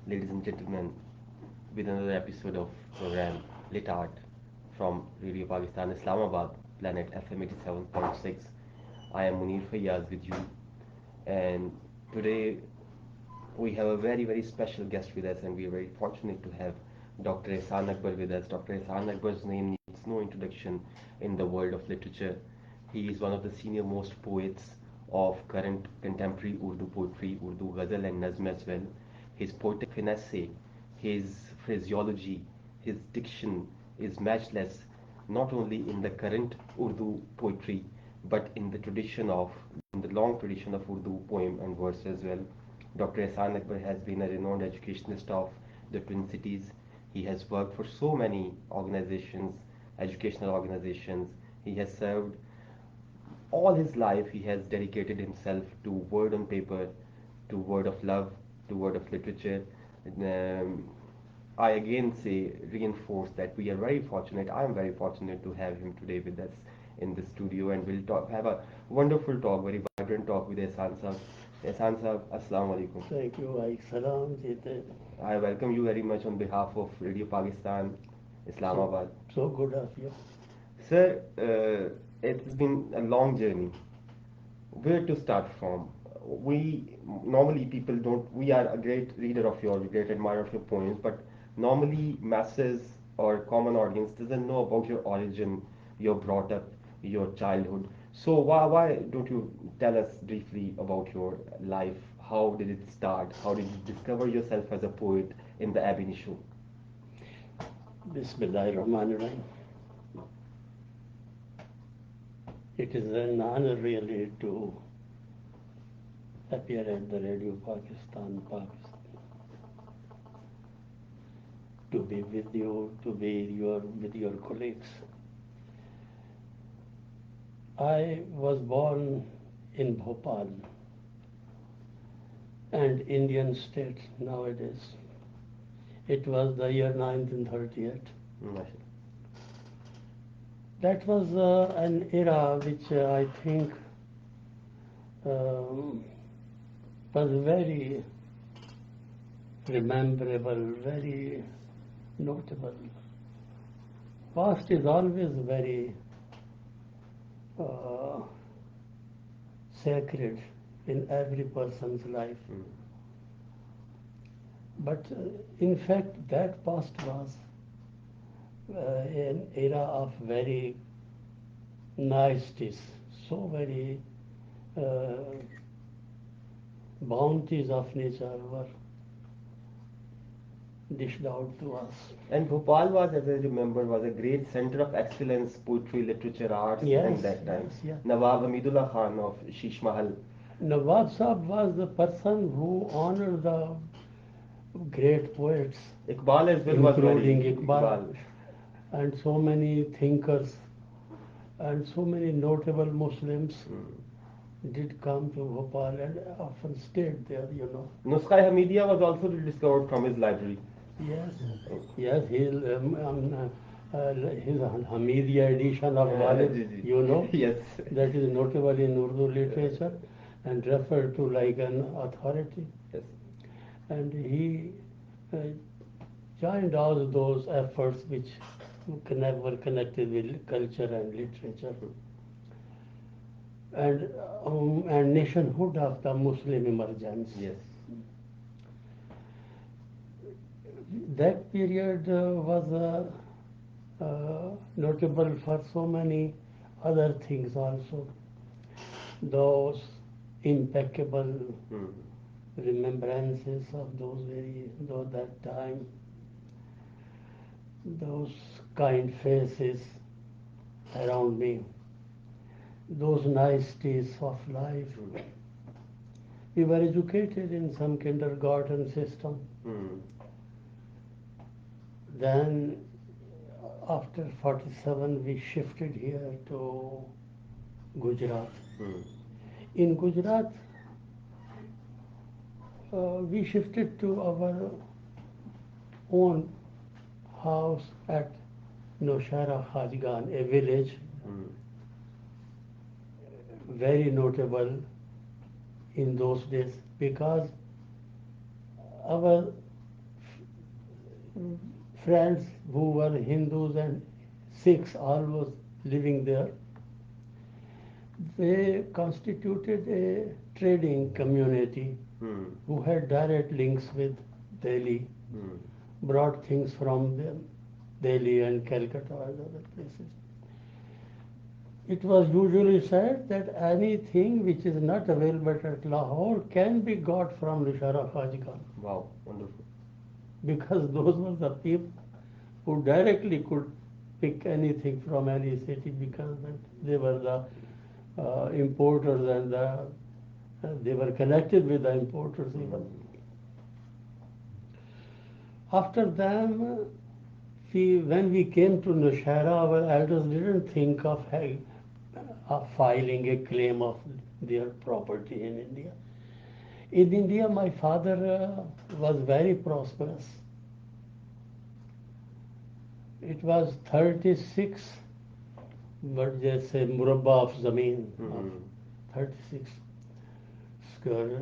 ladies and gentlemen, with another episode of program Lit Art from Radio Pakistan Islamabad, Planet FM 87.6. I am Munir Fayyaz with you, and today we have a very special guest with us, and we are very fortunate to have Dr. Ehsan Akbar with us. Dr. Ehsan Akbar's name needs no introduction in the world of literature. He is one of the senior most poets of current contemporary Urdu poetry, Urdu ghazal and nazm as well. His poetic finesse, his phraseology, his diction is matchless not only in the current Urdu poetry but in the long tradition of Urdu poem and verse as well. Dr. Ehsan Akbar has been a renowned educationist of the Twin Cities. He has worked for so many organizations, educational organizations. He has served all his life. He has dedicated himself to word on paper, to word of love, to word of literature. Um, I again say, reinforce that we are very fortunate. I am very fortunate to have him today with us in the studio, and we'll have a wonderful talk, very vibrant talk with Ehsan Sahab. Ehsan Sahab, Assalamu alaikum. Thank you. Aik salam. Jite. I welcome you very much on behalf of Radio Pakistan, So, Islamabad. so good of you. Sir, it's been a long journey. Where to start from? We normally people don't. We are a great reader of yours, a great admirer of your poems, but normally masses or common audience doesn't know about your origin, your brought up, your childhood. So why don't you tell us briefly about your life? How did it start? How did you discover yourself as a poet in the ab initio? Bismillahirrahmanirrahim. It is an honor really to appear at the Radio Pakistan, to be with you, to be with your colleagues. I was born in Bhopal, and Indian state nowadays. It was the year 1938. Mashallah. That was an era which I think um, was very rememberable, very notable. Past is always very uh, sacred in every person's life. Mm. But in fact, that past was an era of very niceties, so very uh, bounties of nature were dished out to us. And Bhopal was, as I remember, was a great center of excellence, poetry, literature, arts, Yes, and that time. yes, yes. Nawab Hamidullah Khan of Sheesh Mahal. Nawab Sahab was the person who honored the great poets, Iqbal as well was including very Iqbal, and so many thinkers and so many notable Muslims Mm. did come to Bhopal and often stayed there. Nuskhai Hamidiya was also discovered from his library. Yes, yes, his Hamidiya edition of Walid, Ji, ji. Yes. that is notable in Urdu literature and referred to like an authority. Yes. And he uh, joined all those efforts which were connected with culture and literature and nationhood of the Muslim emergence. Yes. That period was notable for so many other things also. Those impeccable Mm. remembrances of that time, those kind faces around me, those niceties of life. Mm. We were educated in some kindergarten system. Mm. Then after 47 we shifted here to Gujarat. Mm. In Gujarat we shifted to our own house at Noshara Khajgan, a village Mm. very notable in those days because our friends who were Hindus and Sikhs, all was living there. They constituted a trading community Hmm. who had direct links with Delhi, Hmm. brought things from them, Delhi and Calcutta and other places. It was usually said that anything which is not available at Lahore can be got from Nishara Khaj Khan, Wow, wonderful. because those were the people who directly could pick anything from any city, because they were the importers, and they were connected with the importers even. After them, when we came to Nashara, our elders didn't think of filing a claim of their property in India. In India, my father was very prosperous. It was 36, but they say murabba of zameen, of 36 square.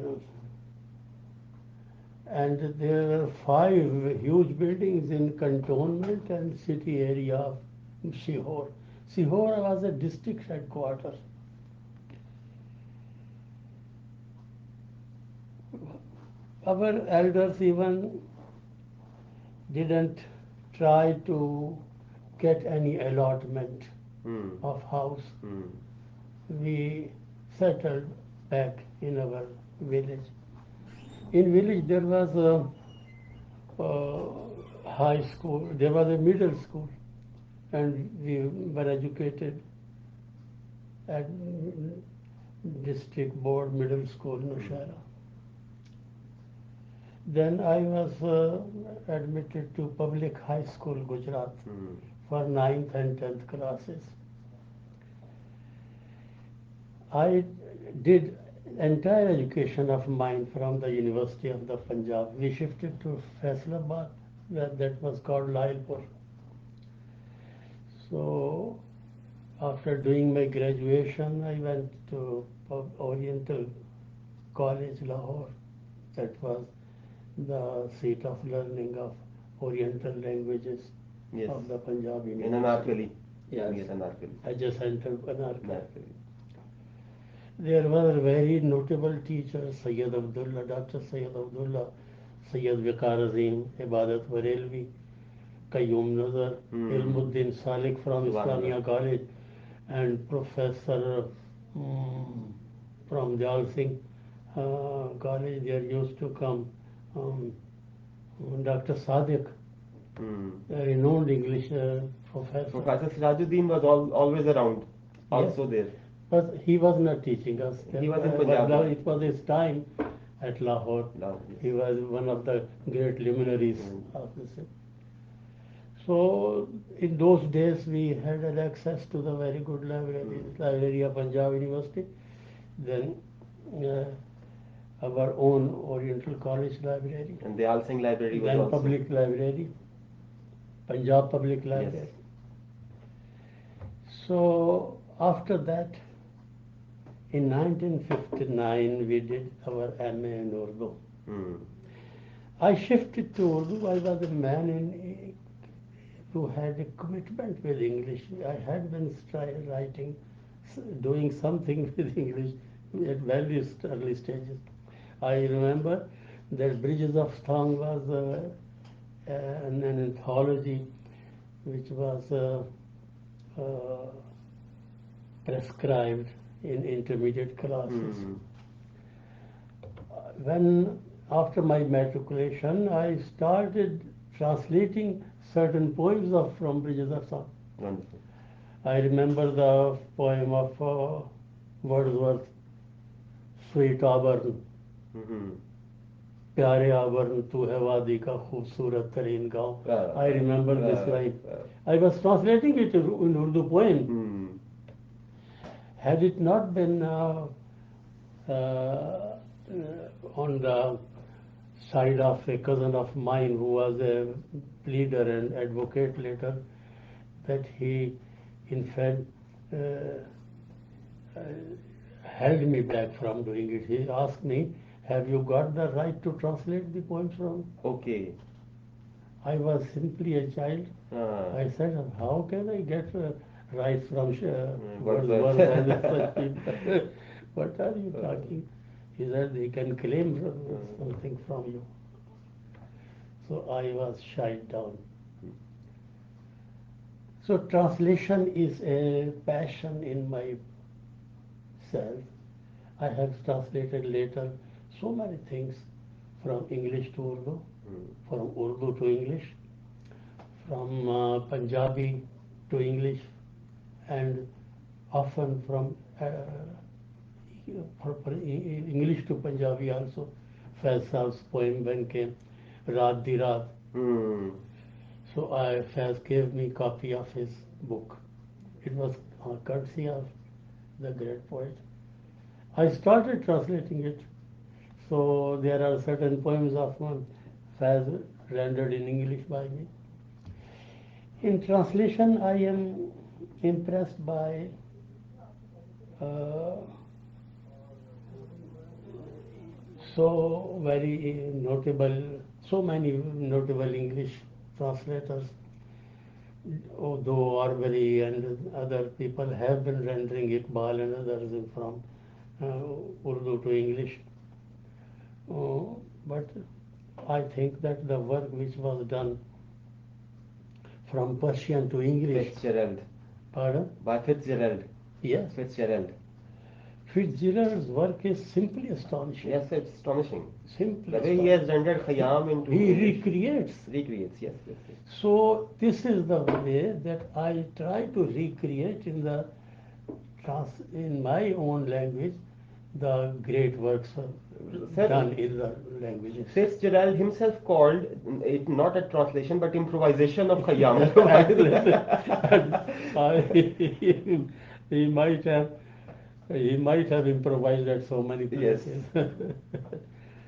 And there were 5 huge buildings in cantonment and city area of Sihor. Sihor was a district headquarters. Our elders even didn't try to get any allotment Hmm. of house. Hmm. We settled back in our village. In village there was a high school, there was a middle school, and we were educated at district board middle school, Nushara. Then I was admitted to public high school, Gujarat, Hmm. for 9th and 10th classes. I did entire education of mine from the University of the Punjab. We shifted to Faisalabad, that was called Lailpur. So after doing my graduation, I went to Oriental College, Lahore. That was the seat of learning of Oriental languages Yes. of the Punjab In University. Anarkali. Yes. Yes, Anarkali. I just entered Anarkali. Anarkali. There were very notable teachers, Sayyid Abdullah, Dr. Sayyid Abdullah, Sayyid Viqar Azim, Ibadat Barelvi, Qayyum Nazar, Ilmuddin Salik from Islamia College, and Professor from Jal Singh College. There used to come Dr. Sadiq, a renowned English professor. Professor Sirajuddin was always around, also there. But he was not teaching us. He was in Punjab. It was his time at Lahore. Yes. He was one of the great luminaries of this. So in those days we had access to the very good library of Punjab University. Then our own Oriental College library. And the Al Singh library was then also. public library, Punjab Public Library. Yes. So after that, in 1959, we did our MA in Urdu. I shifted to Urdu. I was a man who had a commitment with English. I had been writing, doing something with English at various early stages. I remember that Bridges of Song was an anthology which was prescribed in intermediate classes. When after my matriculation, I started translating certain poems from Bridges of Song. Wonderful. I remember the poem of Wordsworth, Sweet Auburn, प्यारे आभरण तू है वादी का खूबसूरत तरीन गाँव. I remember this line. I was translating it in Urdu poem. Had it not been on the side of a cousin of mine who was a pleader and advocate later, that he in fact held me back from doing it. He asked me, have you got the right to translate the poems from? Okay. I was simply a child. I said, how can I get rice from Wordsworth and such people? What are you talking? He said, they can claim something from you. So I was shied down. So translation is a passion in myself. I have translated later so many things from English to Urdu, from Urdu to English, from Punjabi to English, and often from English to Punjabi also. Fayyaz's poem when came, Raat Di Raat. So Fayyaz gave me a copy of his book. It was courtesy of the great poet. I started translating it. So there are certain poems of Fayyaz rendered in English by me. In translation, I am impressed by uh, so many notable English translators, although Arbery and other people have been rendering Iqbal and others from Urdu to English. But I think that the work which was done from Persian to English. Fitzgerald. Pardon? By Fitzgerald. Yes. Fitzgerald. Fitzgerald's work is simply astonishing. Yes, it's astonishing. Simply the way he has rendered Khayyam into He English. recreates. Recreates, yes. So this is the way that I try to recreate in my own language the great works done in the languages. Fitzgerald himself called it not a translation but improvisation of Khayyam. He might have improvised at so many places. Yes.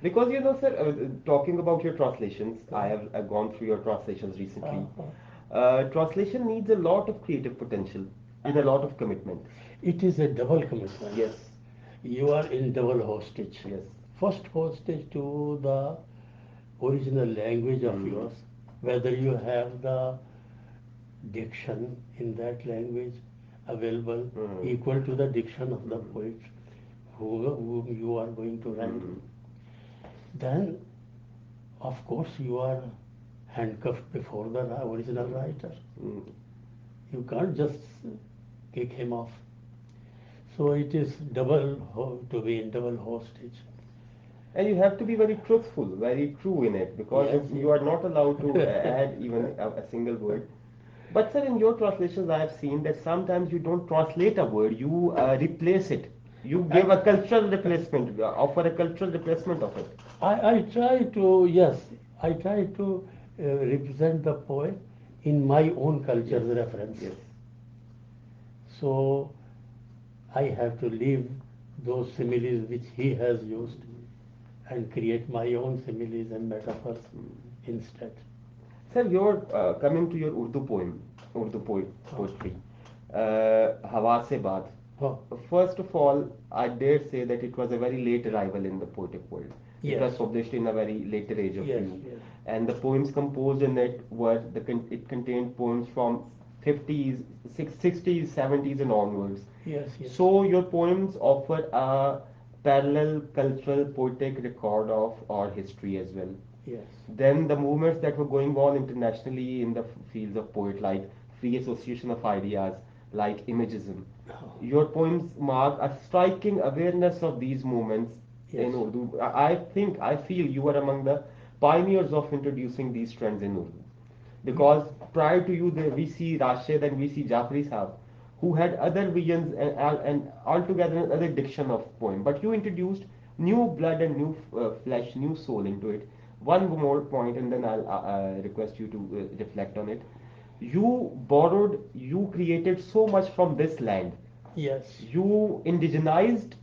Because sir, talking about your translations, I have gone through your translations recently. Translation needs a lot of creative potential and a lot of commitment. It is a double commitment. Yes. You are in double hostage. Yes. First hostage to the original language of yours, whether you have the diction in that language available equal to the diction of the poet whom you are going to render. Then, of course, you are handcuffed before the original writer. You can't just kick him off. So it is to be in double hostage. And you have to be very truthful, very true in it, because you are not allowed to add even a single word. But sir, in your translations, I have seen that sometimes you don't translate a word, you replace it. You give a cultural replacement, offer a cultural replacement of it. I try to represent the poet in my own culture's reference. Yes. So I have to leave those similes which he has used and create my own similes and metaphors instead. Sir, you're coming to your Urdu poetry, Hawa Se Baat. First of all, I dare say that it was a very late arrival in the poetic world. Yes. It was published in a very later age of you. Yes. And the poems composed in it it contained poems from 50s, 60s, 70s and onwards. Yes. So your poems offer a parallel cultural poetic record of our history as well. Yes. Then the movements that were going on internationally in the fields of poet, like free association of ideas, like imagism. Your poems mark a striking awareness of these movements in Urdu. I feel you were among the pioneers of introducing these trends in Urdu. Because prior to you, we see Rashid and we see Jafri Sahab, who had other visions and altogether other diction of poem. But you introduced new blood and new flesh, new soul into it. One more point, and then I'll request you to reflect on it. You created so much from this land. Yes. You indigenized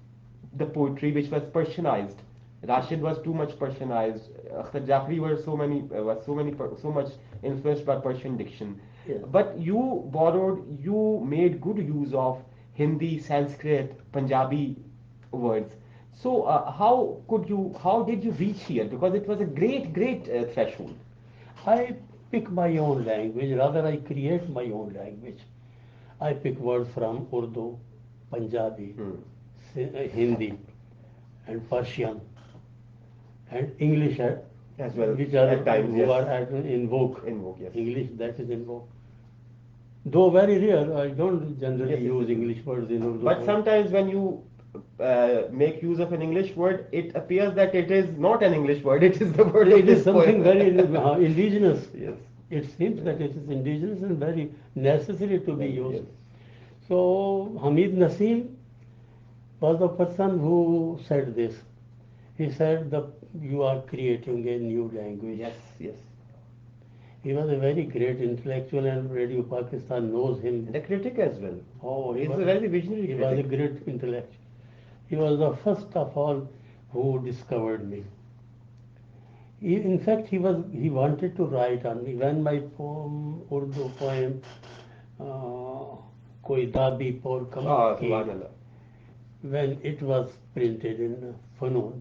the poetry, which was Persianized. Rashid was too much Persianized. Akhtar Jafri was so much influenced by Persian diction. Yes. But you made good use of Hindi, Sanskrit, Punjabi words. So how did you reach here? Because it was a great threshold. I pick my own language, rather I create my own language. I pick words from Urdu, Punjabi, Hindi, and Persian, and English, as well, which are at times, who yes. are in vogue. In vogue, yes. English that is in vogue. Though very rare, I don't generally Yes, use yes. English words in Urdu. But sometimes when you make use of an English word, it appears that it is not an English word, it is the word of it is this something poem. very indigenous. Yes. It seems that it is indigenous and very necessary to be used. Yes. So Hamid Naseem was the person who said this. He said that you are creating a new language. Yes, yes. He was a very great intellectual, and Radio Pakistan knows him. And a critic as well. Oh, He's a very visionary he critic. was a great intellectual. He was the first of all who discovered me. In fact, he wanted to write on me. When my Urdu poem, Koi Dabi Por Kamal Ki, Subhanallah. when it was printed in Fanoon,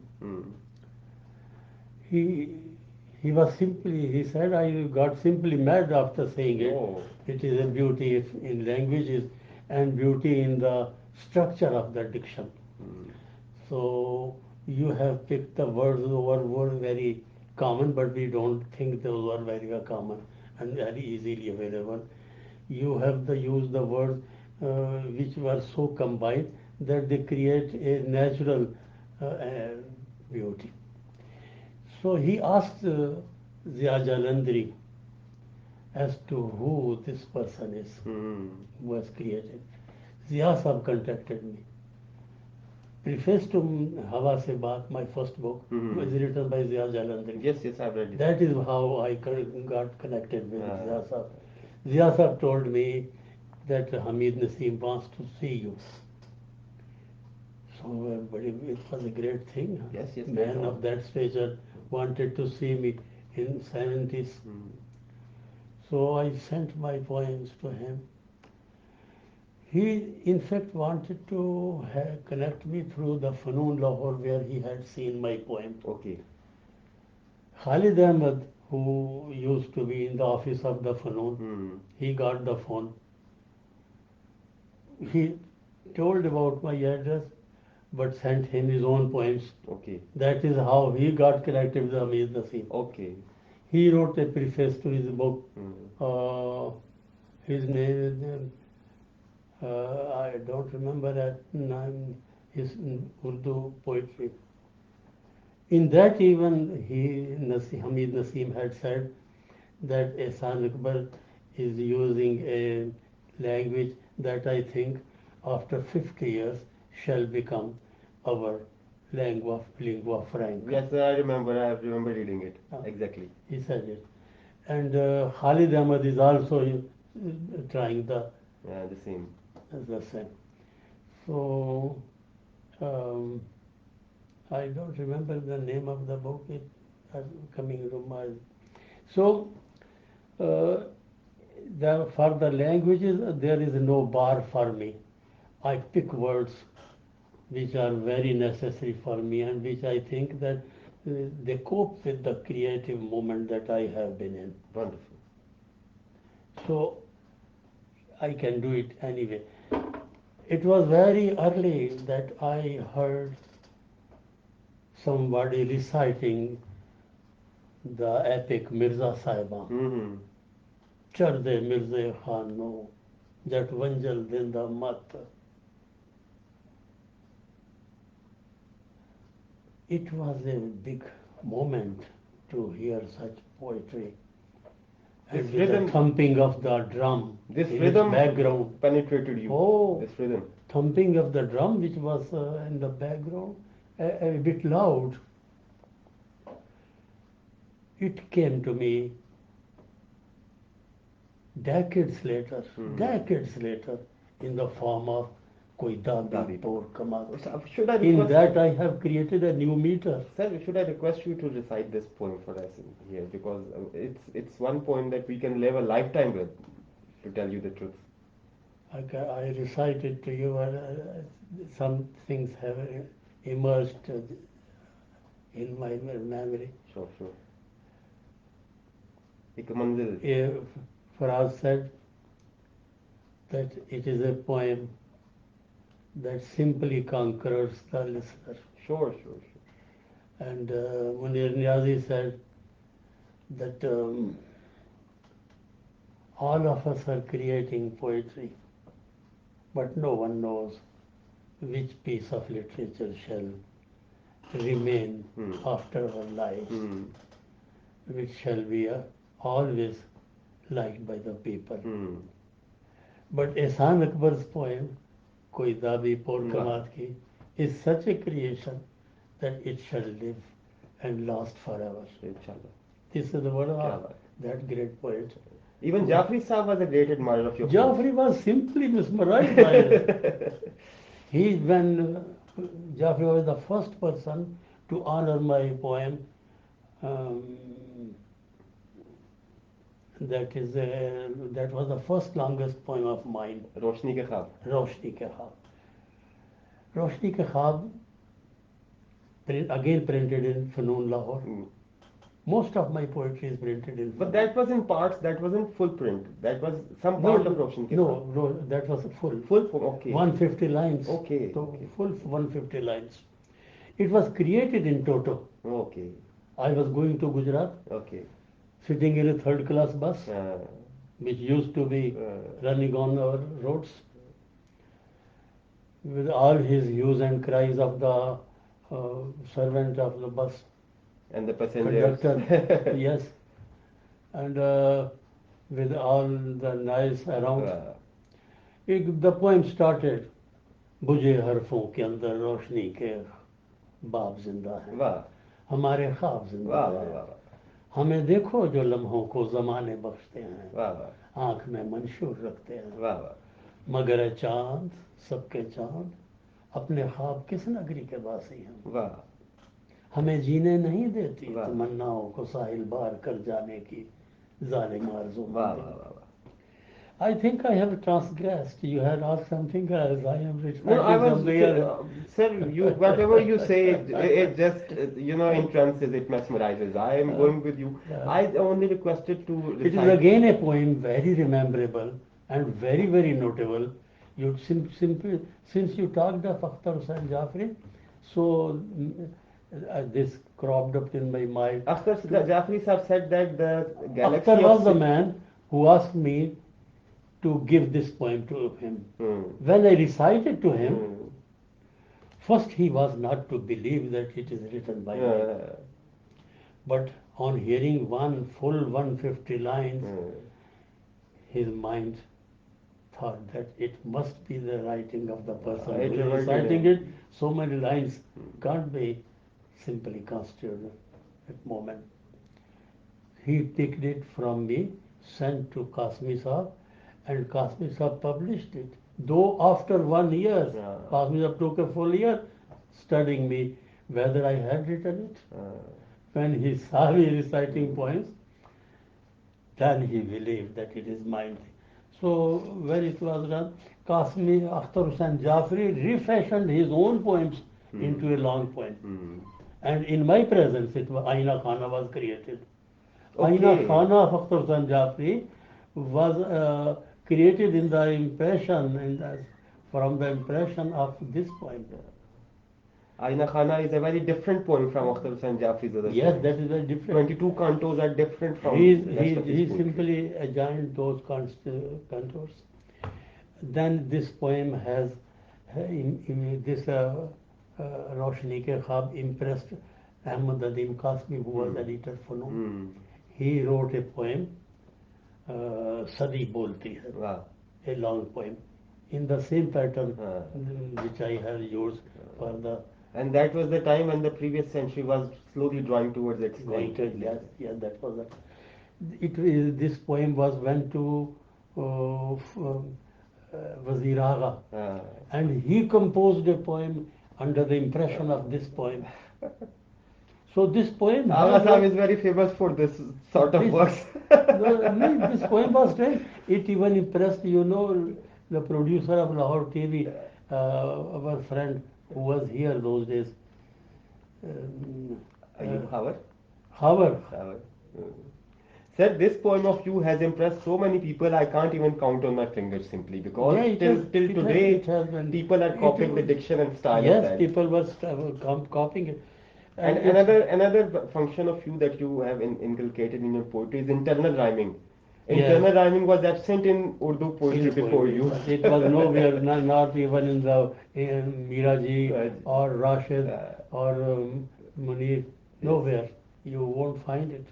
he was simply, he said, I got simply mad after saying it. Oh. It is a beauty in languages and beauty in the structure of the diction. So you have picked the words were very common, but we don't think those are very common and very easily available. You have used the words which were so combined that they create a natural beauty. So he asked Zia Jalandhari as to who this person is who was created. Zia Sahab contacted me. Preface to Hawa Se Baat, my first book, was written by Zia Jalandhari. Yes, yes, I've read it. That is how I got connected with Zia Sahab. Zia Sahab told me that Hamid Naseem wants to see you. So it was a great thing. Yes, yes. Man of that stature wanted to see me in 70s. So I sent my poems to him. He, in fact, wanted to connect me through the Fanoon Lahore, where he had seen my poem. Okay. Khalid Ahmed, who used to be in the office of the Fanoon, he got the phone. He told about my address, but sent him his own poems. Okay. That is how he got connected with Hamid Naseem. Okay. He wrote a preface to his book. His name is, I don't remember that name, his Urdu poetry. In that even Hamid Naseem had said that Ehsan Akbar is using a language that I think after 50 years shall become our lingua franca. Yes, I remember reading it. Exactly. He said it. And Khalid Ahmed is also trying the same. The same. So I don't remember the name of the book. It coming to my. So for the languages, there is no bar for me. I pick words which are very necessary for me and which I think that they cope with the creative moment that I have been in. Wonderful. So I can do it anyway. It was very early that I heard somebody reciting the epic Mirza Sahiban. Charde Mirza Khano, Jat Vanjal Dinda Mat. It was a big moment to hear such poetry. And with the thumping of the drum, this in rhythm background penetrated you. Oh, this rhythm. Thumping of the drum, which was in the background, a bit loud. It came to me decades later, in the form of Koi Dabi Por Kamal. In that I have created a new meter. Sir, should I request you to recite this poem for us here, because it's one poem that we can live a lifetime with, to tell you the truth. I recite it to you, and some things have emerged in my memory. Sure. एक मंजिल. Faraz said that it is a poem that simply conquers the listener. Sure, sure, sure. And Munir Niazi said that all of us are creating poetry, but no one knows which piece of literature shall remain after our lives, which shall be always liked by the people. But Ehsan Akbar's poem, Koi Dabi Por Kamat Ki, is such a creation that it shall live and last forever. Inshallah. This is the word of that great poet. Even Jafri Saab was a great admirer of your Jafri was simply mesmerized by it. When Jafri was the first person to honor my poem, that was the first longest poem of mine. Roshni Ke Khab. Roshni Ke Khab. Roshni Ke Khab, again printed in Fanoon Lahore. Most of my poetry is printed in. But that was in parts. That wasn't full print. That was some part of Roshni Ke Khab. No, that was full. Full, okay. 150 lines. Okay. So full 150 lines. It was created in Toto. Okay. I was going to Gujarat. Okay. Sitting in a third class bus, which used to be running on our roads, with all his hues and cries of the servant of the bus. And the passengers. Conductor, yes. And with all the noise around. The poem started, बुझे हरफों के अंदर रोशनी के बाब जिंदा है, हमारे ख्वाब जिंदा है, हमें देखो जो लम्हों को ज़माने बख्शते हैं, आँख में मंशूर रखते हैं, मगर चांद सबके चांद अपने ख्वाब किस नगरी के वासी हैं, हमें जीने नहीं देती तमन्नाओं को साहिल बार कर जाने की जालिम आरज़ू. I think I have transgressed. You had asked something else. I am something else. Sir, whatever you say, it just, entrances, it mesmerizes. I am going with you. I only requested to recite. It is again a poem, very rememberable and very, very notable. Since you talked of Akhtar Hussain Jafri, so this cropped up in my mind. Akhtar Jafri sir said that the galaxy Akhtar was the man who asked me to give this poem to him. When I recited to him, first he was not to believe that it is written by me. But on hearing one full 150 lines, his mind thought that it must be the writing of the person who is reciting it. So many lines can't be simply constituted at the moment. He picked it from me, sent to Kasmi Saab, and Kasmi Saab published it. Though after 1 year, Kasmi Saab took a full year studying me, whether I had written it. When he saw me reciting poems, then he believed that it is mine. So when it was done, Akhtar Hussain Jafri refashioned his own poems into a long poem. And in my presence, Aina Khana was created. Aina Khana of Akhtar Hussain Jafri was created in the impression, from the impression of this poem. Aina Khana is a very different poem from Akhtar Hussain Jafri's other Yes, poems. that is very different. 22 cantos are different from He simply adjoined those cantos. Then this poem has, this Roshni Ke Khab impressed Ahmad Adim Kasmi, who was editor for Noon. He wrote a poem, Sadi Bolti Hai, a long poem, in the same pattern which I have used for the. And that was the time when the previous century was slowly drawing towards its end. Yes, that was it. This poem went to Wazir Agha, and he composed a poem under the impression of this poem. So this poem. Agha Sahib is very famous for this sort of works. This poem was strange. It even impressed, the producer of Lahore TV, our friend who was here those days. Howard? Howard. Sir, this poem of you has impressed so many people. I can't even count on my fingers simply because Yeah, it till has, today it has been. people are copying the diction and style of Yes, that. people were copying it. And It's, another function of you that you have inculcated in your poetry is internal rhyming. yes, Internal rhyming was absent in Urdu poetry in before poetry, you. but it was nowhere, not even in the Miraji Right. or Rashid Uh, or Munir, yes. nowhere. You won't find it.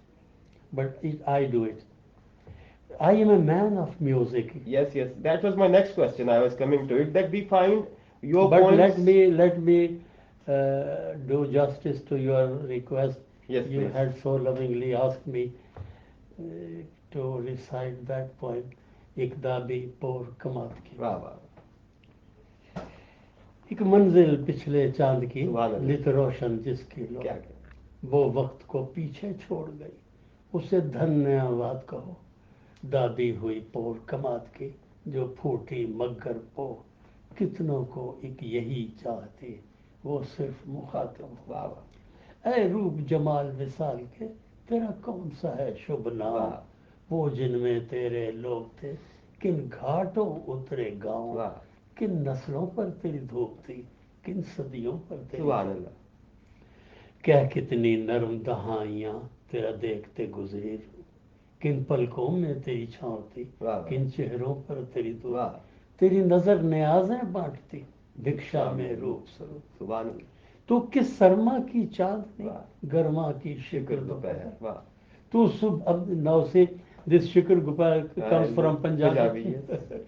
But I do it. I am a man of music. Yes, yes. That was my next question. I was coming to it. That we find your But poems. let me do justice to your request. Yes, You please. had so lovingly asked me uh, to recite that poem, Ikdabi Por Kamat Ki. वाह वाह एक मंजिल पिछले चांद की, सुभान अल्लाह। नित रोशन जिसकी लो, क्या क्या वो वक्त को पीछे छोड़ गई, उसे धन्यवाद कहो। दादी हुई पोर कमात की, जो फूटी मगर पो, कितनों को एक यही चाहती, वो सिर्फ मुखातिब वाह हो। वाह ऐ रूप जमाल विसाल के, तेरा कौन सा है शुभ नाम, वाह वो जिनमें तेरे लोग थे, किन घाटों उतरे गांव, वाह किन नस्लों पर तेरी धूप थी, किन सदियों पर तेरी सुभान धूप। अल्लाह क्या कितनी नरम दहाइयाँ तेरा देखते गुजरी, किन पलकों में तेरी छाँव थी, वाह वाह किन चेहरों पर तेरी धूप। वाह तेरी नजर न्याज़ें बांटती, भिक्षा में रूप स्वरूप। सुभान अल्लाह तू किस सरमा की चांदनी, वाह गर्मा की शिखर शिकर दोपहर। दोपहर वाह तू सुब अब नाउ से दिस शिखर गुपर comes from Punjabi Punjabi. yes.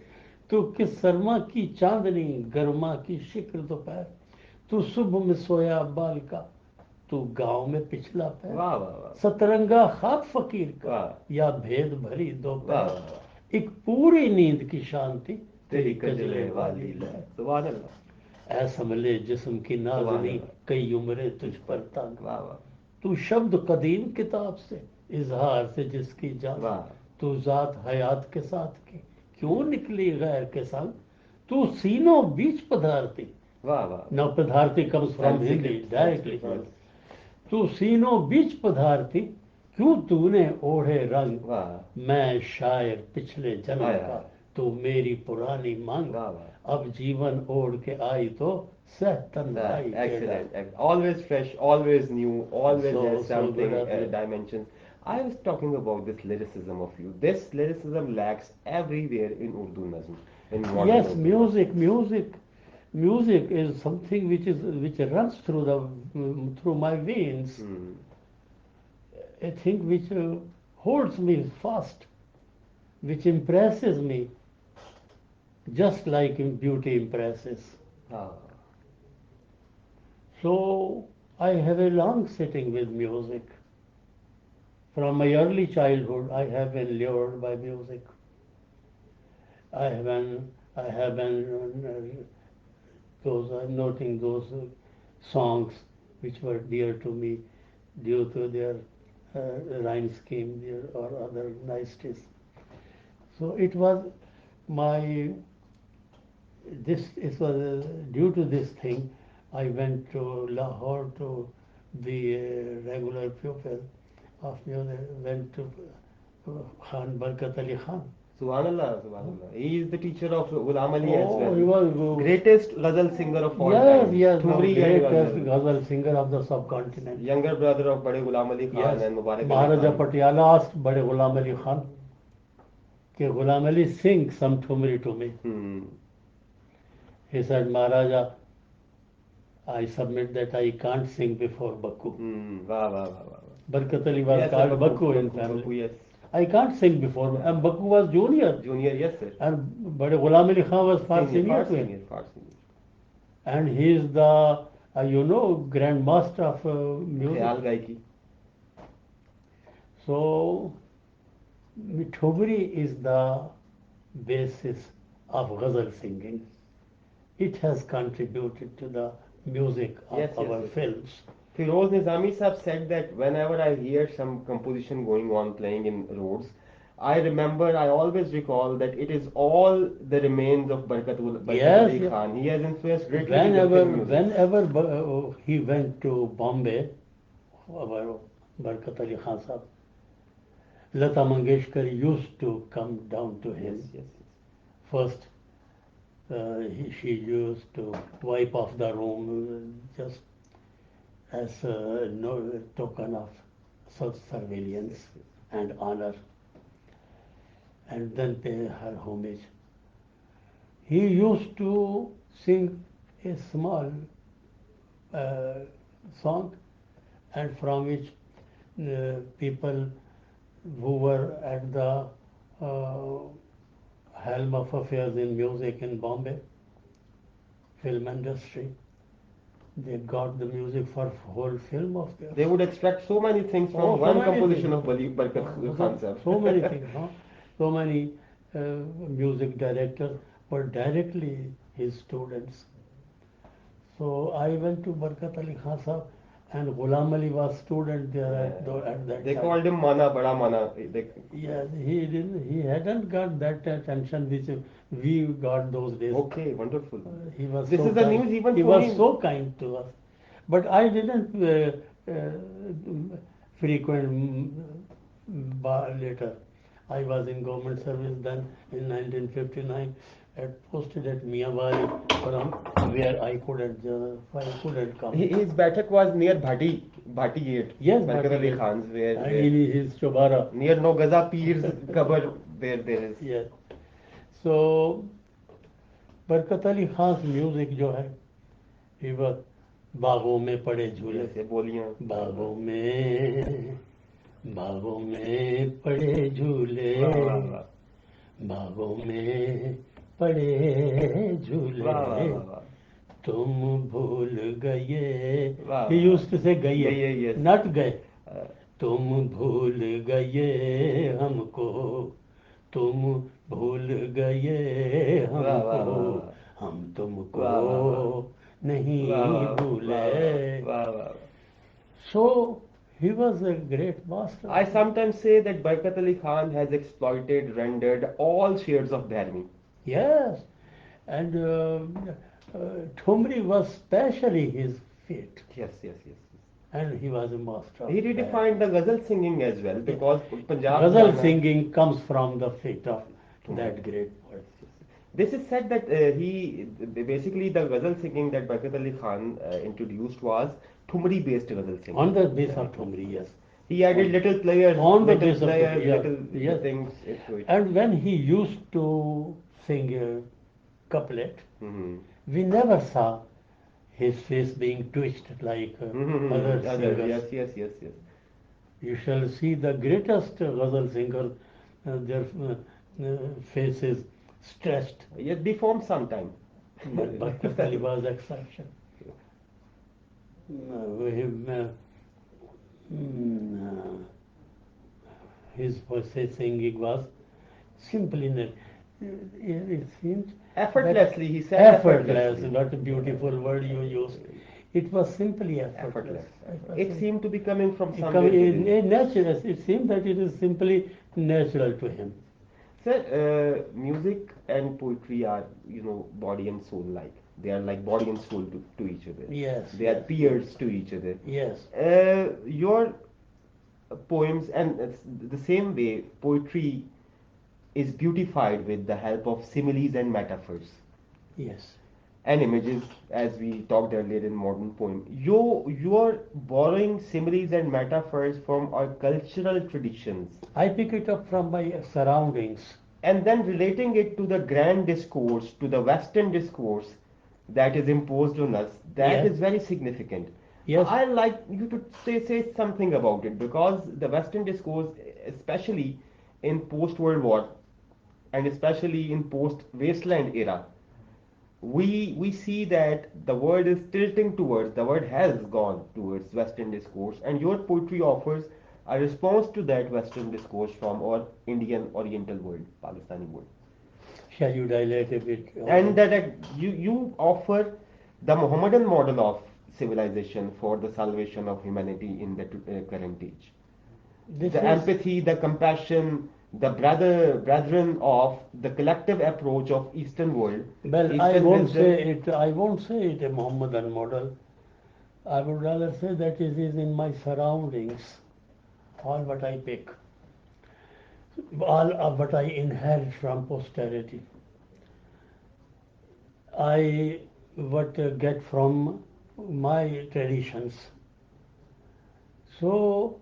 तू किस सरमा की चांदनी, गर्मा की शिखर दोपहर। तू सुबह में सोया बाल का, तू गांव में पिछला पैर। वाह वाह वाह सतरंगा खाब फकीर का, वाह या भेद भरी वाह दोपहर। वाह एक पूरी नींद की शांति, तेरी तेरी कजले कजले वाली वाली लहर। सुभान अल्लाह ऐ संभले जिस्म की सुभान नाज़नी, अल्लाह कई उम्रें तुझ पर तंग। वाह वाह तू शब्द कदीम किताब से, इजहार से जिसकी जान। वाह तू जात हयात के साथ की, क्यों निकली गैर के संग। तू सीनों बीच पधारती, वाह वाह now पधारती comes from Hindi Sanskrit, directly। yes. तू सीनों बीच पधारती, क्यों तूने ओढ़े रंग। वाह मैं शायर पिछले जन्म हाय का, हाय तू मेरी पुरानी मांग। वाह वाह अब जीवन ओढ़ के आई तो सह तन्हाई के डर। excellent always fresh always new always So has so good something at it. dimensions. I was talking about this lyricism of you. This lyricism lacks everywhere in Urdu Nazm, in modern Yes, Urdu. music is something which runs through the through my veins. Hmm. A thing which holds me fast, which impresses me, just like beauty impresses. Ah. So I have a long sitting with music. From my early childhood, I have been lured by music. I have been those noting those songs which were dear to me due to their rhyme scheme or other niceties. So it was my this it was due to this thing. I went to Lahore to be a regular pupil of music. Went to Khan Barkat Ali Khan. Subhanallah, Subhanallah. He is the teacher of Ghulam Ali as Oh, well. he was Greatest ghazal singer of all yes, time. yes, the Thumri and greatest ghazal. ghazal singer of the subcontinent. Younger brother of Bade Ghulam Ali Khan Yes, and Mubarak Ali Maharaja Khan. Patiala asked Bade Ghulam Ali Khan, "Ke Ghulam Ali sing some thumri to me." Hmm. He said, "Maharaja, I submit that I can't sing before Bakku." Hmm. Wow, wow, wow, wow. Barkat Ali was Yes, sir, called Bakku in family. Bakku, yes. I can't sing before, and Bakku was junior, Junior, yes, sir. and Bade Ghulam Ali Khan was far senior to him. Senior, far senior. And he is the, Grand Master of music. Khayal Gaiki. So, Mithobri is the basis of ghazal singing. It has contributed to the music of Yes, our yes. films. Firoz Nizami Sahab said that whenever I hear some composition going on playing in roads, I always recall that it is all the remains of Barkat Yes, Ali yes. Khan. He has influenced greatly in the Whenever, film music. whenever he went to Bombay, our Barkat Ali Khan Sahab, Lata Mangeshkar used to come down to Yes, him. yes, First, she used to wipe off the room just as a no, token of yes, surveillance yes. and honor, and then pay her homage. He used to sing a small uh, song, and from which people who were at the uh, helm of affairs in music in Bombay, film industry, they got the music for whole film of theirs. They would extract so many things Oh, from so one many composition things. of Barkat So, Khan sahab. so many things, huh? So many uh, music directors were directly his students. So I went to Barkat Ali Khan Sahab, and Ghulam Ali was student there at that They time. called him Mana, Bada Mana. Yes, he didn't. He hadn't got that attention which we got those days. Okay, wonderful. He was This so is the kind. news even He for was me. so kind to us. But I didn't frequent bar later. I was in government service then in 1959, posted at Miyawari, from where I couldn't come. His bathak was near Bhati Gate. Yes, Barkat Bhati Ali Gate. Khan's, In his Chobara. near Nogaza Pir's Qabr, there is. Yes. So Barkat Ali Khan music जो है ये बस बागों में पड़े झूले Yes, बोलियां. बागों में पड़े झूले वाह, वाह, वाह. बागों में पड़े झूले वाह, वाह, वाह, वाह. तुम भूल गए वाह, he used to say गए, गए yes. not गए Uh, तुम भूल गए हमको तुम भूल गए वाह, वाह, हमको वाह, वाह. हम तुमको वाह, वाह, वाह. नहीं वाह, वाह, भूले वाह, वाह, वाह. so he was a great master. I sometimes say that Barkat Ali Khan has exploited, rendered all shades of Dharmi. Yes, and Thumri was specially his fate, Yes, yes, yes. and he was a master of He that. redefined the ghazal singing as well because Punjab Ghazal Jana- singing comes from the fate of Thumri. that great poet. This is said that basically the ghazal singing that Barkat Ali Khan introduced was Thumri based ghazal singing. On the base of Thumri, yes. He added little players, On the little base of players, Thumri, yeah. little Yes. things into it. And when he used to sing a couplet, Mhm. we never saw his face being twitched like Mhm. other Other, singers. yes, yes, yes, yes. You shall see the greatest ghazal singer, their faces stretched. Yes, deformed sometime. But Barkat Ali was exception. His singing was simply it seemed Effortlessly, he said effortless. effortlessly. What a beautiful word you used. It was simply effortless. Effortless. It seemed to be coming from It somewhere. within. natural. It seemed that it is simply natural to him. Sir, music and poetry are, body and soul like. They are like body and soul to each other. Yes. They are peers to each other. Yes. Your poems, and it's the same way, poetry is beautified with the help of similes and metaphors Yes. and images, as we talked earlier in modern poem. You're borrowing similes and metaphors from our cultural traditions I pick it up from my surroundings. and then relating it to the grand discourse, to the Western discourse that is imposed on us. That Yes. is very significant. Yes. I like you to say something about it because the Western discourse, especially in post-World War and especially in post-Wasteland era, we see that the world is tilting towards, the world has gone towards Western discourse, and your poetry offers a response to that Western discourse from our Indian Oriental world, Pakistani world. Shall you dilate a bit? And that you offer the Mohammedan model of civilization for the salvation of humanity in the current age. This The is- empathy, the compassion, the brethren of the collective approach of Eastern world. Well, Eastern wisdom. I won't say it a Mohammedan model. I would rather say that it is in my surroundings, all what I pick. all of what I inherit from posterity. I what get from my traditions. So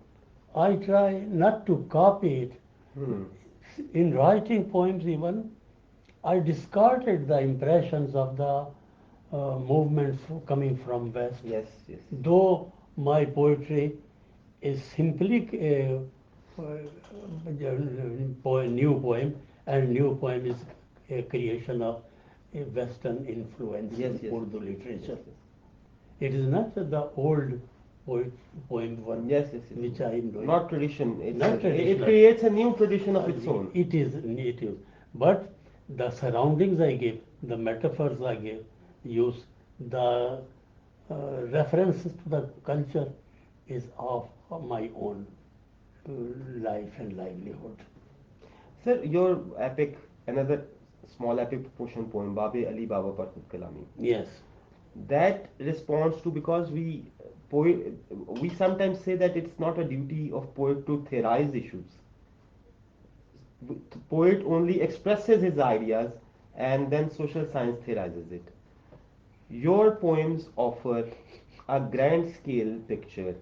I try not to copy it. Hmm. In writing poems, even I discarded the impressions of the movements coming from West. Yes, yes. Though my poetry is simply new poem, and new poem is a creation of a Western influence Yes, in yes. Urdu Yes, literature. yes. It is not the old poet, poem work Yes, yes, yes. which I am doing. Not tradition. Not It traditional. creates a new tradition of its own. It is. But the surroundings I give, the metaphors I give, use, the references to the culture is of my own uh, life and livelihood. Sir, your epic, another small epic proportion poem, Babe Ali Baba Par Khud Kalami. Yes, That responds to, because poet we sometimes say that it's not a duty of poet to theorize issues. The poet only expresses his ideas and then social science theorizes it. Your poems offer a grand scale picture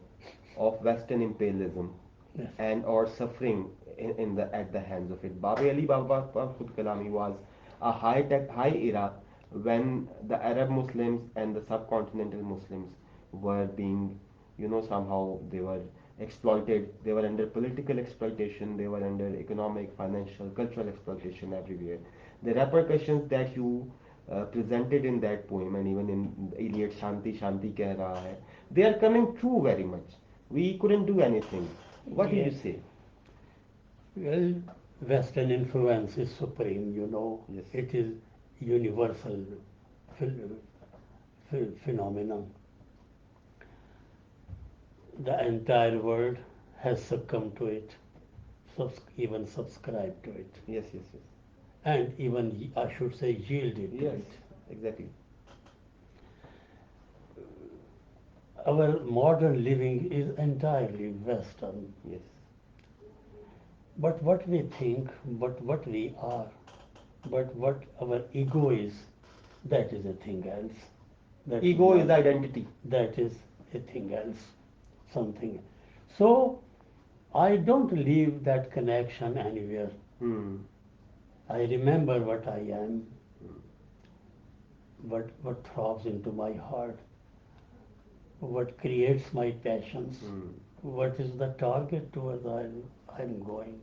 of Western imperialism yes, and or suffering in the at the hands of it. Babi Ali Baba Khud Kalami was a high tech high era when the Arab Muslims and the subcontinental Muslims were being, somehow they were exploited. They were under political exploitation. They were under economic, financial, cultural exploitation everywhere. The repercussions that you presented in that poem, and even in Iliad Shanti Shanti Keh Raha Hai, they are coming true very much. We couldn't do anything. What do you yes. say? Well, Western influence is supreme, Yes. It is universal ph- phenomenon. The entire world has succumbed to it, even subscribed to it, Yes, yes, yes. and even, I should say, yielded to Yes, it. exactly. Our modern living is entirely Western. Yes. But what we think, but what we are, but what our ego is, that is a thing else. That is Ego is not, identity. that is a thing else, something. So I don't leave that connection anywhere. Hmm. I remember what I am, what throbs into my heart, what creates my passions, Hmm. what is the target towards I'm going,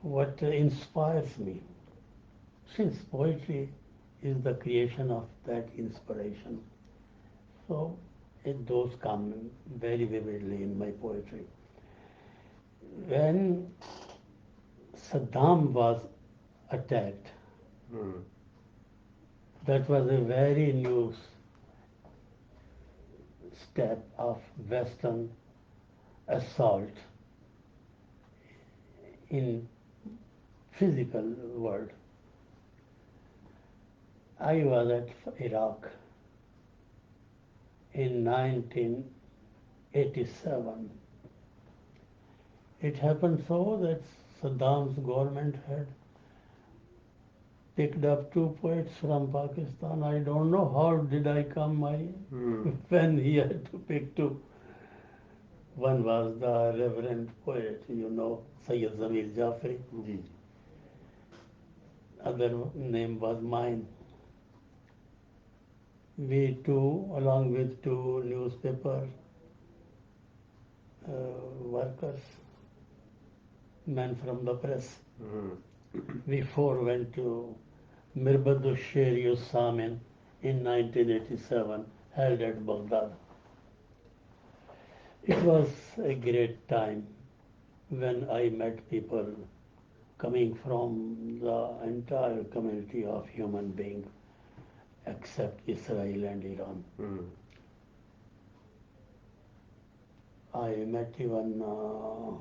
what inspires me. Since poetry is the creation of that inspiration, so those come very vividly in my poetry. When Saddam was attacked, Hmm. that was a very new step of Western assault in physical world. I was at Iraq in 1987. It happened so that Saddam's government had picked up two poets from Pakistan. I don't know how did I come I Hmm. when he had to pick two. One was the Reverend poet, Sayyid Zamir Jafri. Ji. Other name was mine. We two, along with two newspaper workers, men from the press, Hmm. we four went to Mirbadu Sher Samin in 1987, held at Baghdad. It was a great time when I met people coming from the entire community of human beings except Israel and Iran. Hmm. I met even uh,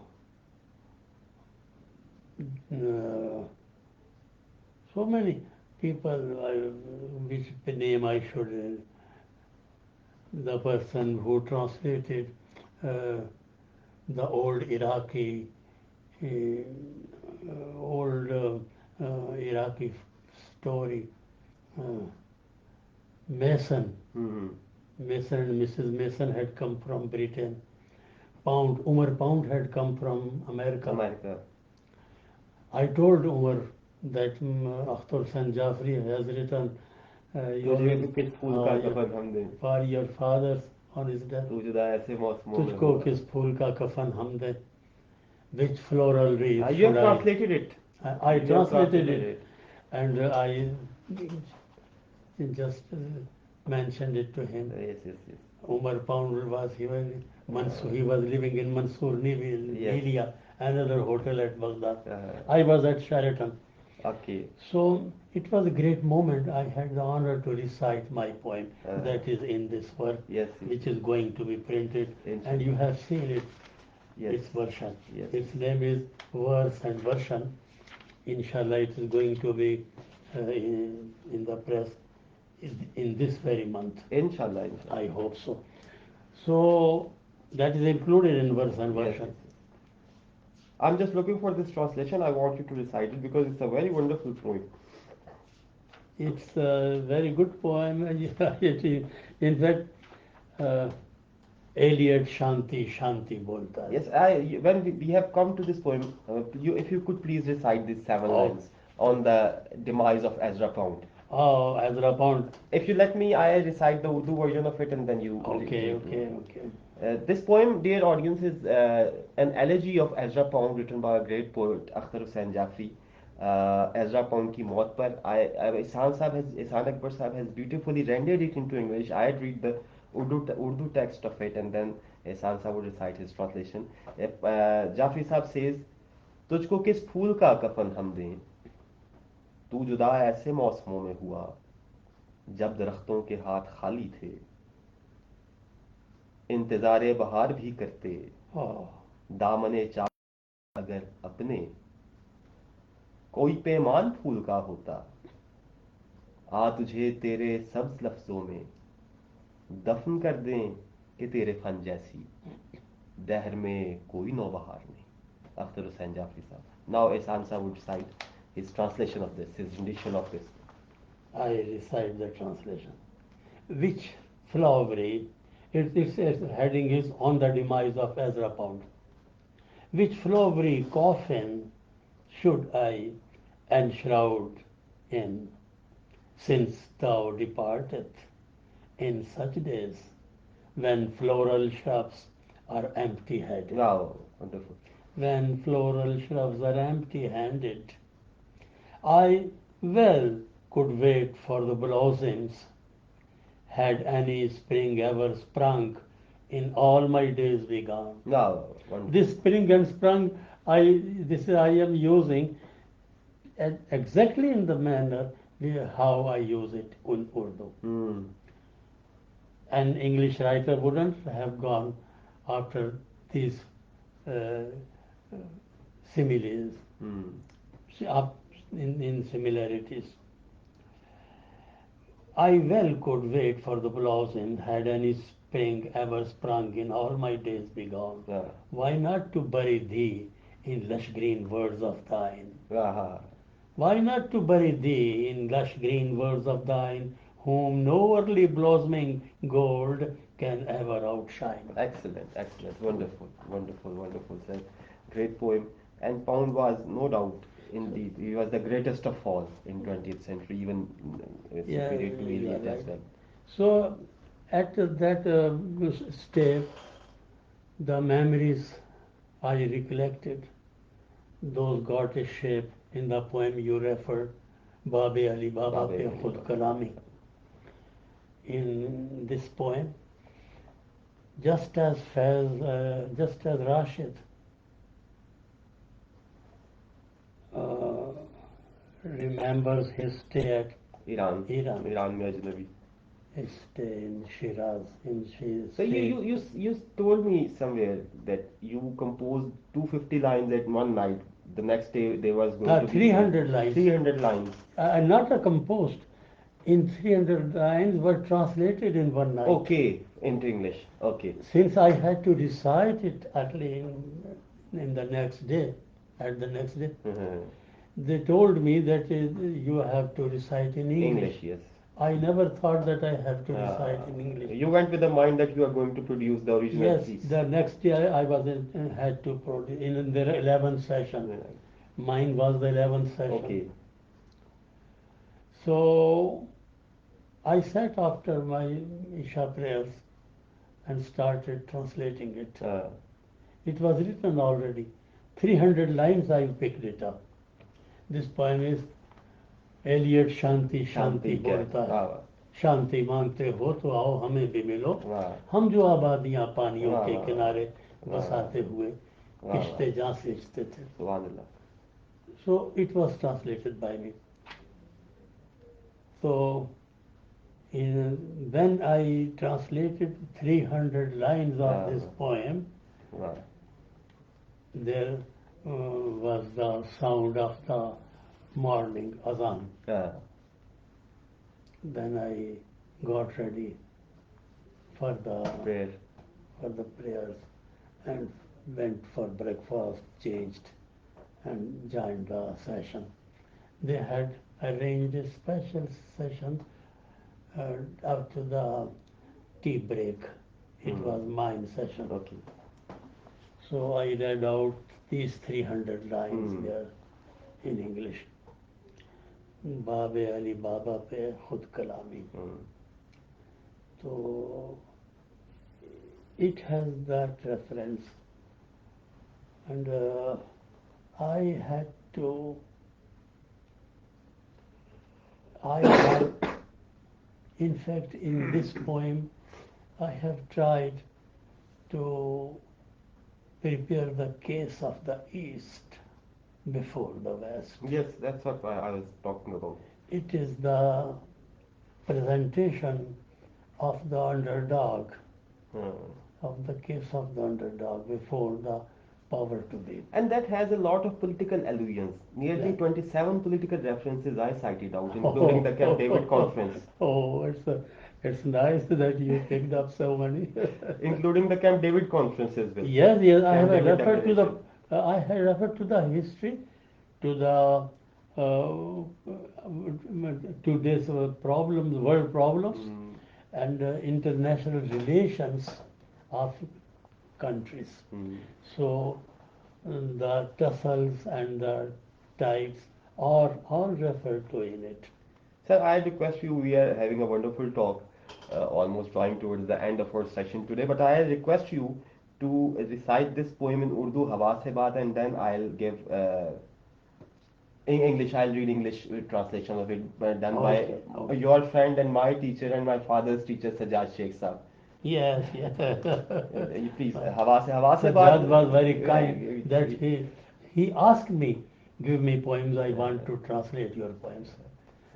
so many people, which name I should, the person who translated uh, the old Iraqi old Iraqi story. Uh, Mason, Mason and Mrs. Mason had come from Britain. Umar Pound had come from America. America. I told Umar that Akhtar San Jafri has written तुझे भी किस फूल का कफन हम दें for your fathers on his death. तू जुदा ऐसे मौसमों में तुझको हुआ. किस फूल का कफन हम दें? Which floral wreath You should have I? translated it. I You have translated translated it, and I just mentioned it to him. Yes, yes, yes. Umar Pound was he was living in Mansour Nilia, another hotel at Baghdad. I was at Sheraton. Okay. So it was a great moment. I had the honor to recite my poem that is in this work, Yes, yes. which is going to be printed, and you have seen it. Yes. Its version. Yes. Its name is Verse and Version. Inshallah, it is going to be in the press in this very month. Inshallah, inshallah. I hope so. So that is included in Verse and Yes, Version. yes. I'm just looking for this translation. I want you to recite it because it's a very wonderful poem. It's a very good poem. In fact, Eliot Shanti bolta hai. Yes, when we have come to this poem, if you could please recite these 7 lines on the demise of Ezra Pound. Oh, Ezra Pound. If you let me, I recite the Urdu version of it and then you. Okay. This poem, dear audience, is an elegy of Ezra Pound written by a great poet, Akhtar Hussain Jafri. Ezra Pound ki maut par. Ehsan Akbar sahab has beautifully rendered it into English. I'd read the Urdu text of it and then Ehsan sahab would recite his translation. Jafri sahab says, तुझको किस फूल का कफन हम दें, तू जुदा ऐसे मौसमों में हुआ जब दरख्तों के हाथ खाली थे, इंतजारे बहार भी करते, दामने चाह अगर अपने, कोई पैमान फूल का होता, आ तुझे तेरे सब्ज लफ्जों में दफन कर दें कि तेरे फन जैसी दहर में कोई नौबहार नहीं. Akhtar Hussain Jafri sahab. Now Ehsan sahab would recite his translation of this, his rendition of this. I recite the translation. Which flowery, its heading is on the demise of Ezra Pound. Which flowery coffin should I enshroud in, since thou departeth in such days when floral shrubs are empty-headed? Wow, wonderful. When floral shrubs are empty-handed, I well could wait for the blossoms, had any spring ever sprung in all my days begone. Wow, wonderful. This spring and sprung, I am using exactly in the manner how I use it in Urdu. An English writer wouldn't have gone after these similes, in similarities. I well could wait for the blossom, had any spring ever sprung in all my days begone. Why not to bury thee in lush green words of thine? Why not to bury thee in lush green words of thine, whom no early blossoming gold can ever outshine? Excellent, wonderful, sir. Great poem. And Pound was no doubt, indeed, he was the greatest of all in 20th century, even superior to Eliot as well. So, at that step, the memories I recollected, those got a shape in the poem you referred, Babe Ali Baba Pe Khud Kalami. In this poem, just as Rashid remembers his stay at Iran mein Ajnabi. His stay in Shiraz. So you told me somewhere that you composed 250 lines at one night. The next day there was going to be 300 lines. 300 lines. Not a composed. In 300 lines were translated in one night. Okay, into English. Okay. Since I had to recite it early in the next day, at the next day. Mhm. They told me that you have to recite in English. Yes. I never thought that I have to recite in English. You went with the mind that you are going to produce the original Yes, piece. the next year I was had to produce in the 11th session. Mine was the 11th session. Okay. So I sat after my Isha prayers and started translating it. It was written already. 300 lines I picked it up. This poem is Eliot shanti shanti बोलता है, शांति मांगते हो तो आओ हमें भी मिलो, हम जो आबादियां पानियों के किनारे बसाते हुए किश्ते जहाँ सींचते थे. So it was translated by me. So when I translated 300 lines of this poem, there was the sound of the morning azan. Then I got ready for the prayers and went for breakfast, changed, and joined the session. They had arranged a special session after the tea break. It was mine session. Okay. So I read out these 300 lines there in English. बाबे अली बाबा पे खुद कलामी. So it has that reference, and I had, in fact, in this poem, I have tried to prepare the case of the East before the West. Yes, that's what I was talking about. It is the presentation of the underdog, of the case of the underdog before the power to be. And that has a lot of political allusions. Nearly 27 political references I cited out, including the Camp David conference. Oh, it's nice that you picked up so many. Including the Camp David conference as well. Yes, I have referred to the. I had referred to the history, to the to this problems, world problems, and international relations of countries. So the tussles and the tides are all referred to in it. Sir, I request you, we are having a wonderful talk, almost drawing towards the end of our session today, but I request you to recite this poem in Urdu, Hawa Se Baat, and then I'll give in English, I'll read English translation of it, done by your friend and my teacher and my father's teacher, Sajjad Sheikh Sahab. Yes. Please, Hawa Se Baat. Sajjad was very kind that he asked me, give me poems, I want to translate your poems.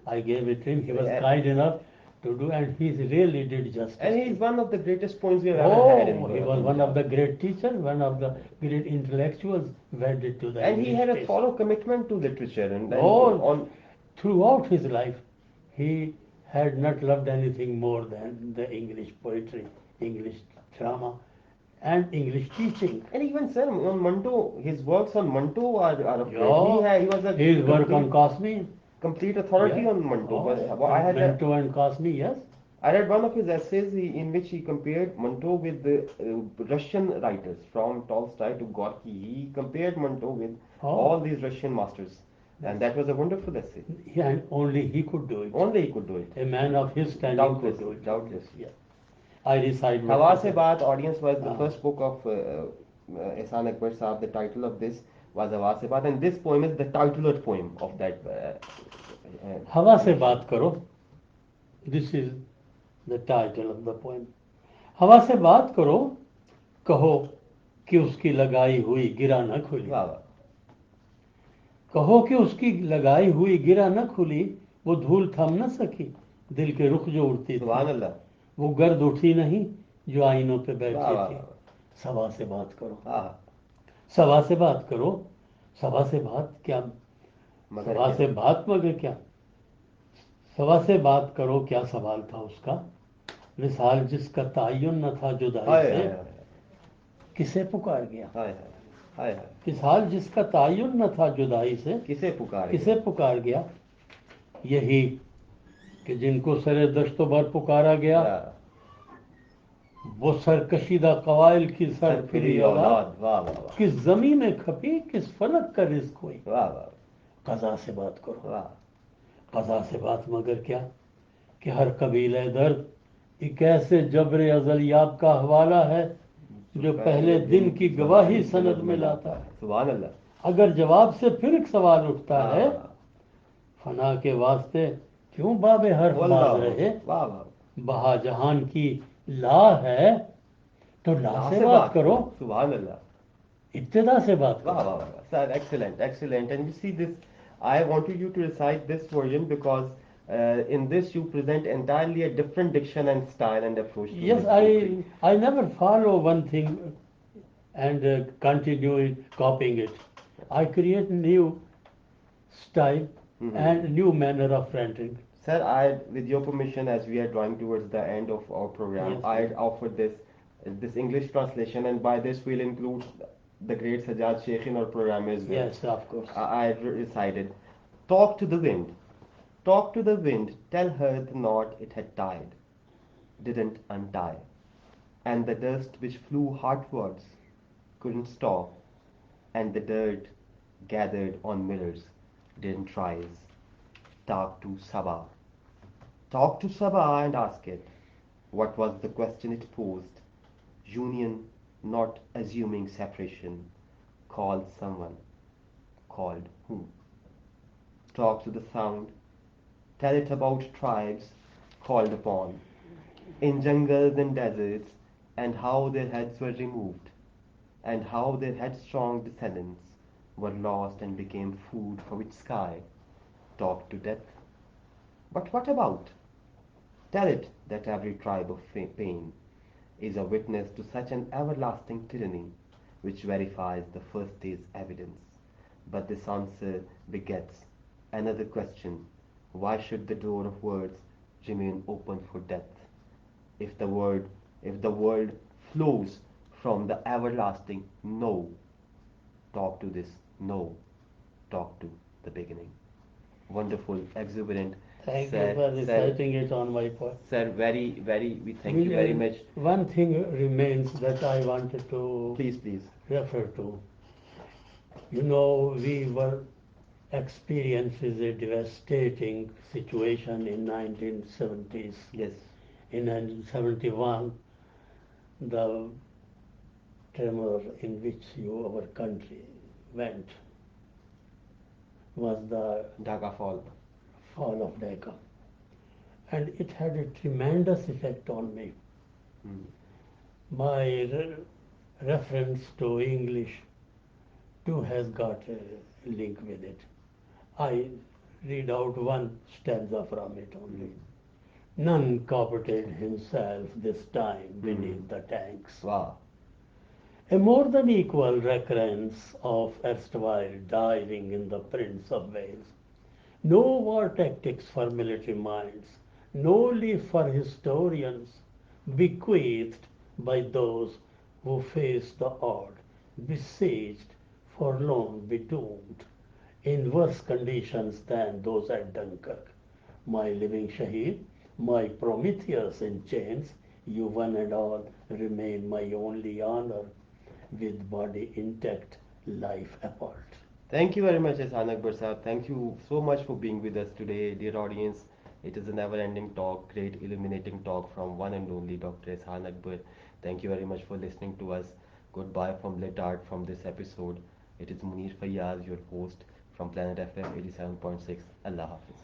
I gave it to him, he was kind enough to do, and he really did justice. And he is one of the greatest poems we have ever had. He was one of the great teachers, one of the great intellectuals wedded to the And English he had a space. thorough commitment to literature. And throughout his life, he had not loved anything more than the English poetry, English drama, and English teaching. And even, sir, on Manto, his works on Manto are of his work on Cosme. Complete authority on Manto. Manto and Cosme, yes. I read one of his essays in which he compared Manto with the Russian writers, from Tolstoy to Gorky. He compared Manto with all these Russian masters. And that was a wonderful essay. Yeah, and only he could do it. A man of his standing could do it. Doubtless. Yeah. I recite Hawa Se Baat, audience, was the first book of Ehsan Akbar Sahab. The title of this was Hawa Se Baat, and this poem is the titular poem of that. Hawa Se Baat Karo. This is the title of the poem. हवा से बात करो, कहो कि उसकी लगाई हुई गिरा न खुली. कहो कि उसकी लगाई हुई गिरा न खुली, वो धूल थम न सकी दिल के रुख जो उड़ती थी, वो गर्द उठी नहीं जो आईनों पे बैठी थी. सभा से बात करो, सभा से बात करो, सभा से बात क्या, सभा से बात मगर क्या, सभा से बात करो क्या सवाल था उसका, विसाल जिसका तायुन न था जुदाई से, किसे पुकार गया. हाय हाय। इस हाल जिसका तायुन न था जुदाई से, किसे पुकार किसे गया? पुकार गया? यही कि जिनको सरे दश्तो भर पुकारा गया, या, वो सरकशीदा कवाइल की सरफिरी सरफिरी औलाद, औलाद, वाह वाह वाह। किस जमी में खपी, किस फलक का रिज्क हुई। वाह वाह कज़ा से बात करो, वाह। कज़ा से बात, मगर क्या कि हर कबीले दर्द एक ऐसे जबरे अजल याब का हवाला है जो जो पहले पहले दिन दिन की की गवाही गवाही सनद सनद में में लाता लाता है, है। सुभान अल्लाह। अगर जवाब से फिर एक सवाल उठता है, हाँ, फना के वास्ते क्यों बाबे हर्फ वल्लाह बाज हो, रहे? वाह वाह। बहा जहान की ला है तो ला ला से से बात बात करो, करो, सुभान अल्लाह। इब्तिदा से बात Wow, करो। wow, wow. Sir, excellent, excellent. And you see this, I wanted you to recite this version because in this you present entirely a different diction and style and approach to Yes, mixed poetry. I never follow one thing and continue copying it. I create new style and new manner of rendering. Sir, I, with your permission, as we are drawing towards the end of our program, Yes, I'd please. offer this English translation, and by this we'll include the great Sajjad Sheikh in our program as well. Yes, of course. I recited, talk to the wind, talk to the wind, tell her the knot it had tied, didn't untie, and the dust which flew heartwards couldn't stop, and the dirt gathered on mirrors didn't rise. Talk to Sabah. Talk to Sabah and ask it. What was the question it posed? Union, not assuming separation. Called someone. Called whom? Talk to the sound. Tell it about tribes called upon in jungles and deserts, and how their heads were removed, and how their headstrong descendants were lost and became food for its sky. Talk to death. But what about? Tell it that every tribe of pain is a witness to such an everlasting tyranny which verifies the first day's evidence. But this answer begets another question. Why should the door of words remain open for death? If the word if the world flows from the everlasting no, talk to this no, talk to the beginning. Wonderful, exuberant. Thank you Sir, for sir, reciting it on my part. sir, we thank you very much. One thing remains that I wanted to Please, please. refer to. You know, we were experiences a devastating situation in 1970s. Yes. In 1971, the tremor in which our country went was the Dhaka Fall. fall of Dhaka. And it had a tremendous effect on me. Hmm. My reference to English too has got a link with it. I read out one stanza from it only. None coveted himself this time beneath the tanks. Wow. A more than equal recurrence of erstwhile diving in the Prince of Wales. No war tactics for military minds, no leave for historians, bequeathed by those who faced the odd, besieged, forlorn, bedoomed, in worse conditions than those at Dunkirk. My living Shaheed, my Prometheus in chains, you one and all remain my only honor, with body intact, life apart. Thank you very much, Ehsan Akbar sir. Thank you so much for being with us today, dear audience. It is a never-ending talk, great illuminating talk from one and only Dr. Ehsan Akbar. Thank you very much for listening to us. Goodbye from Lit Art from this episode. It is Munir Fayyaz, your host from Planet FM 87.6. Allah Hafiz.